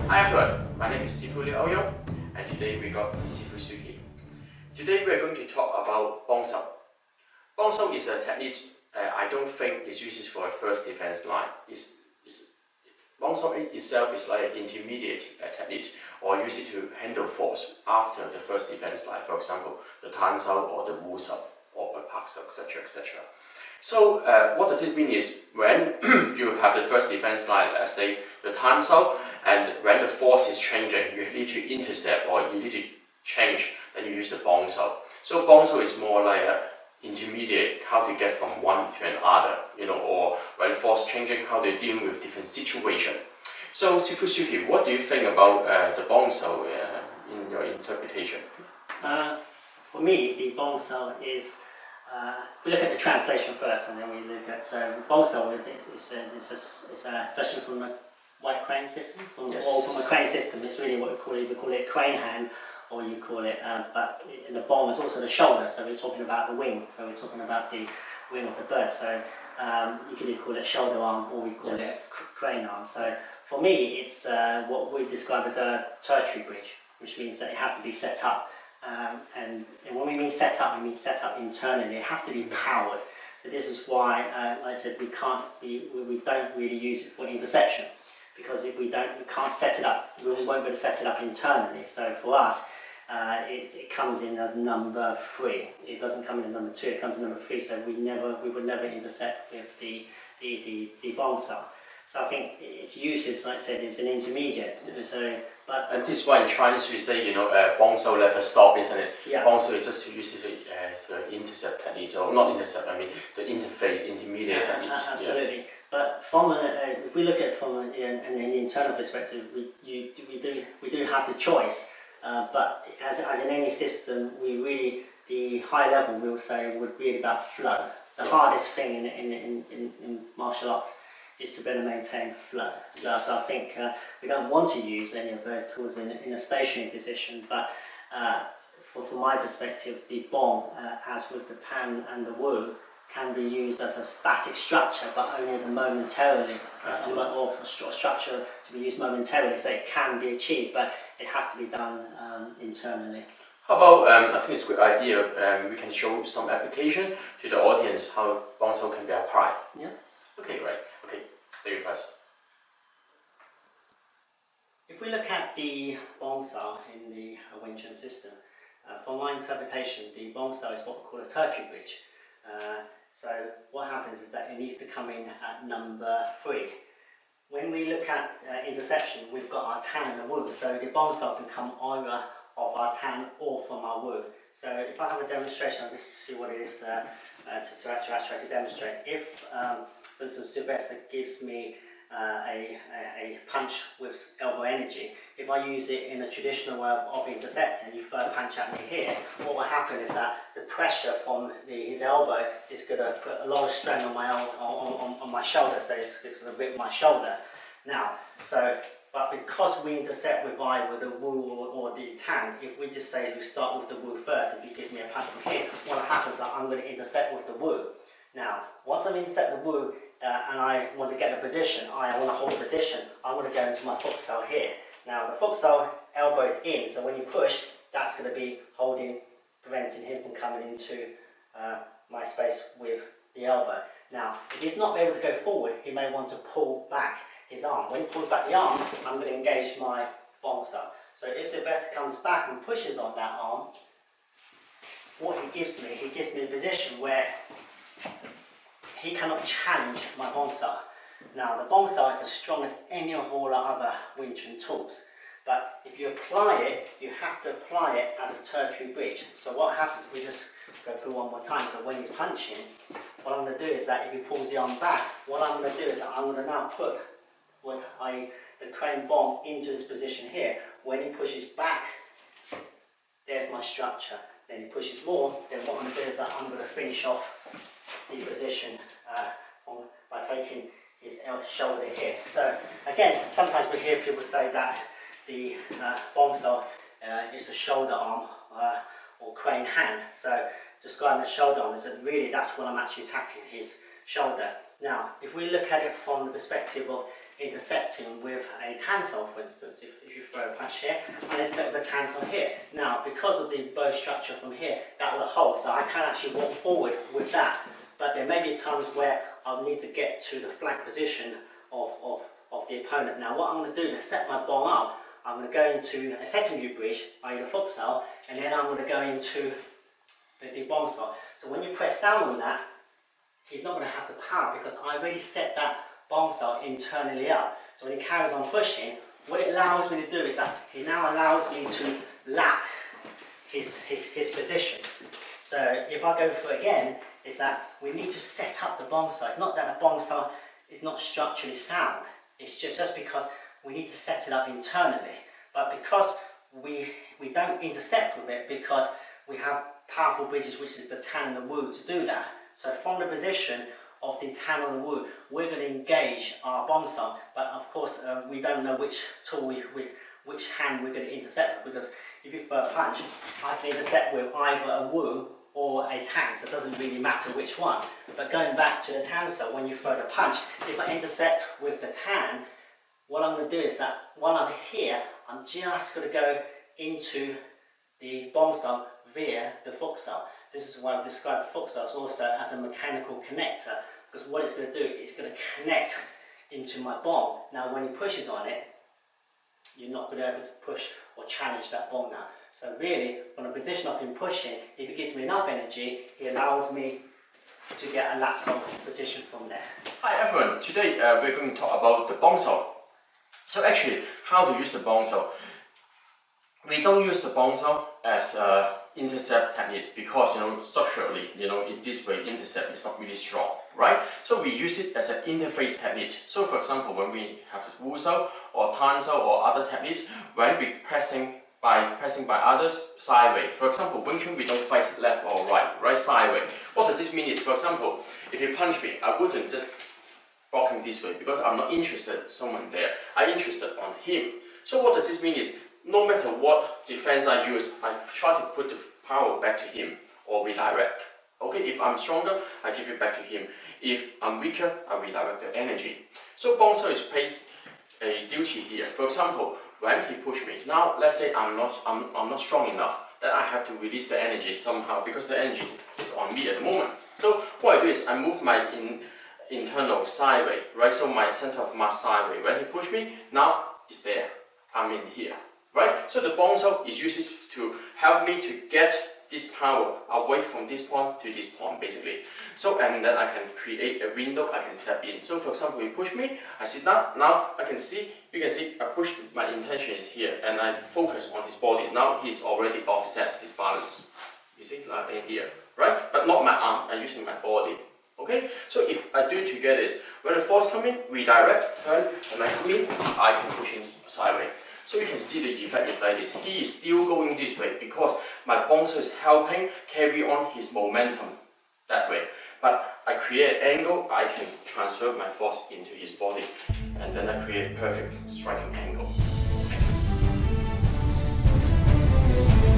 Hi everyone, my name is SiFu Au Yeung, and today we got SiFu Siukee. Today we are going to talk about Bong Sau. Bong Sau is a technique I don't think is used for a first defense line. Bong Sau itself is like an intermediate technique, or use it to handle force after the first defense line, for example, the Tan Sau or the Wu Sau or the Pak Sau, etc. etc. So what does it mean is when you have the first defense line, let's say the Tan Sau, and when the force is changing, you need to intercept or you need to change, then you use the Bong Sau. So Bong Sau is more like an intermediate, how to get from one to another, or when force changing, how to deal with different situation. So SiFu Siukee, what do you think about the Bong Sau in your interpretation? For me, the Bong Sau is, we look at the translation first, and then we look at, so Bong Sau is a version from the white crane system, or from a crane system. It's really what we call it crane hand, or you call it, but in the bong is also the shoulder, so we're talking about the wing, so we're talking about the wing of the bird, so you could call it shoulder arm, or we call it crane arm. So for me, it's what we describe as a tertiary bridge, which means that it has to be set up, and when we mean set up, we mean set up internally. It has to be powered. So this is why, like I said, we don't really use it for interception, because if we can't set it up, we won't be able to set it up internally. So for us, it comes in as number 3. It doesn't come in as number 2. It comes in number 3. So we would never intercept with the Bong Sau. So I think its usage, like I said, is an intermediate. Yes. So, and this is why in Chinese we say, Bong Sau left a stop, isn't it? Yeah. Bong Sau is just used to intercept technique, or not intercept, I mean the interface, intermediate technique. Absolutely. Yeah. But from if we look at it from an internal perspective, we do have the choice. But as in any system, the high level we'll say would be about flow. The hardest thing in martial arts is to better maintain flow. So I think we don't want to use any of the tools in a stationary position. But from my perspective, the bong, as with the tan and the wu, can be used as a static structure, but only as a momentarily, or a structure to be used momentarily. So it can be achieved, but it has to be done internally. How about, I think it's a good idea, we can show some application to the audience how Bong Sau can be applied. Yeah. Okay, right. Okay, stay with us. If we look at the Bong Sau in the Wing Chun system, from my interpretation, the Bong Sau is what we call a tertiary bridge. So what happens is that it needs to come in at number 3. When we look at interception, we've got our tan and the wu, so the Bong Sau can come either of our tan or from our wu. So if I have a demonstration, I'll just see what it is to try to demonstrate. If, for instance, Sylvester gives me a punch with elbow energy, if I use it in a traditional way of intercepting, you throw a punch at me here, what will happen is that the pressure from his elbow is going to put a lot of strain on my shoulder, so it's going to rip my shoulder. Now, but because we intercept with either the wu or the tan, if we just say we start with the wu first, if you give me a punch from here, what happens is that I'm going to intercept with the wu. Now, once I'm intercept the wu, and I want to get the position, I want to hold the position, I want to go into my foot sau here. Now the foot sau elbow is in, so when you push, that's going to be holding, preventing him from coming into my space with the elbow. Now, if he's not able to go forward, he may want to pull back his arm. When he pulls back the arm, I'm going to engage my Bong Sau. So if Sylvester comes back and pushes on that arm, what he gives me a position where he cannot challenge my Bong Sau. Now the Bong Sau is as strong as any of all our other Wing Chun tools, but if you apply it, you have to apply it as a tertiary bridge. So what happens, if we just go through one more time, so when he's punching, what I'm going to do is that if he pulls the arm back, what I'm going to do is that I'm going to now put the crane bomb into this position here. When he pushes back, there's my structure. Then he pushes more, then what I'm going to do is that I'm going to finish off the position by taking his shoulder here. So again, sometimes we hear people say that the Bong Sau is the shoulder arm or crane hand. So describing the shoulder arm is that really that's when I'm actually attacking his shoulder. Now, if we look at it from the perspective of intercepting with a tansel, for instance. If you throw a punch here, and intercept with a tansel here. Now, because of the bow structure from here, that will hold, so I can actually walk forward with that. But there may be times where I'll need to get to the flank position of the opponent. Now, what I'm going to do to set my bong up, I'm going to go into a secondary bridge, i.e. the Fuk Sau, and then I'm going to go into the Bong Sau. So when you press down on that, he's not going to have the power because I already set that Bong Sau internally up. So when he carries on pushing, what it allows me to do is that he now allows me to lap his position. So if I go for it again, is that we need to set up the Bong Sau. It's not that the Bong Sau is not structurally sound. It's just because we need to set it up internally. But because we don't intercept with it, because we have powerful bridges, which is the Tan and the Wu, to do that. So from the position of the Tan and the Wu, we're going to engage our Bong Sau. But of course, we don't know which tool, which hand we're going to intercept with, because if you throw a punch, I can intercept with either a Wu or a Tan, so it doesn't really matter which one. But going back to the Tan Sau, when you throw the punch, if I intercept with the Tan, what I'm going to do is that while I'm here, I'm just going to go into the Bong Sau via the Fuk Sau. This is why I've described the Fuk Sau also as a mechanical connector, because what it's going to do, it's going to connect into my bong. Now when he pushes on it, you're not going to be able to push or challenge that bong now. So really, from the position of him pushing, if he gives me enough energy, he allows me to get a lapse of position from there. Hi everyone, today we're going to talk about the Bong Sau. So actually, how to use the Bong Sau. We don't use the Bong Sau as an intercept technique because, structurally, in this way, intercept is not really strong, right? So we use it as an interface technique. So for example, when we have Wu Sau or Tan Sau or other techniques, when we pressing by others sideways. For example, Wing Chun, we don't fight left or right sideways. What does this mean is, for example, if you punch me, I wouldn't just block him this way because I'm not interested in someone there. I'm interested on him. So what does this mean is, no matter what defense I use, I try to put the power back to him or redirect. Okay, if I'm stronger, I give it back to him. If I'm weaker, I redirect the energy. So Bong Sau is plays a duty here. For example, when he pushed me, now let's say I'm not strong enough, then I have to release the energy somehow because the energy is on me at the moment. So what I do is I move my internal sideways, right? So my center of mass sideways. When he pushed me, now it's there. I'm in here. Right? So the Bong Sau is used to help me to get this power away from this point to this point, basically. So, and then I can create a window, I can step in. So for example, you push me, I sit down, now you can see, I push, my intention is here, and I focus on his body. Now he's already offset his balance. You see, like in here, right? But not my arm, I'm using my body. Okay? So if I do together this, when the force comes in, redirect, turn, and I come in, I can push him sideways. So you can see the effect is like this. He is still going this way because my Bong Sau is helping carry on his momentum that way. But I create an angle, I can transfer my force into his body, and then I create a perfect striking angle. Thank you.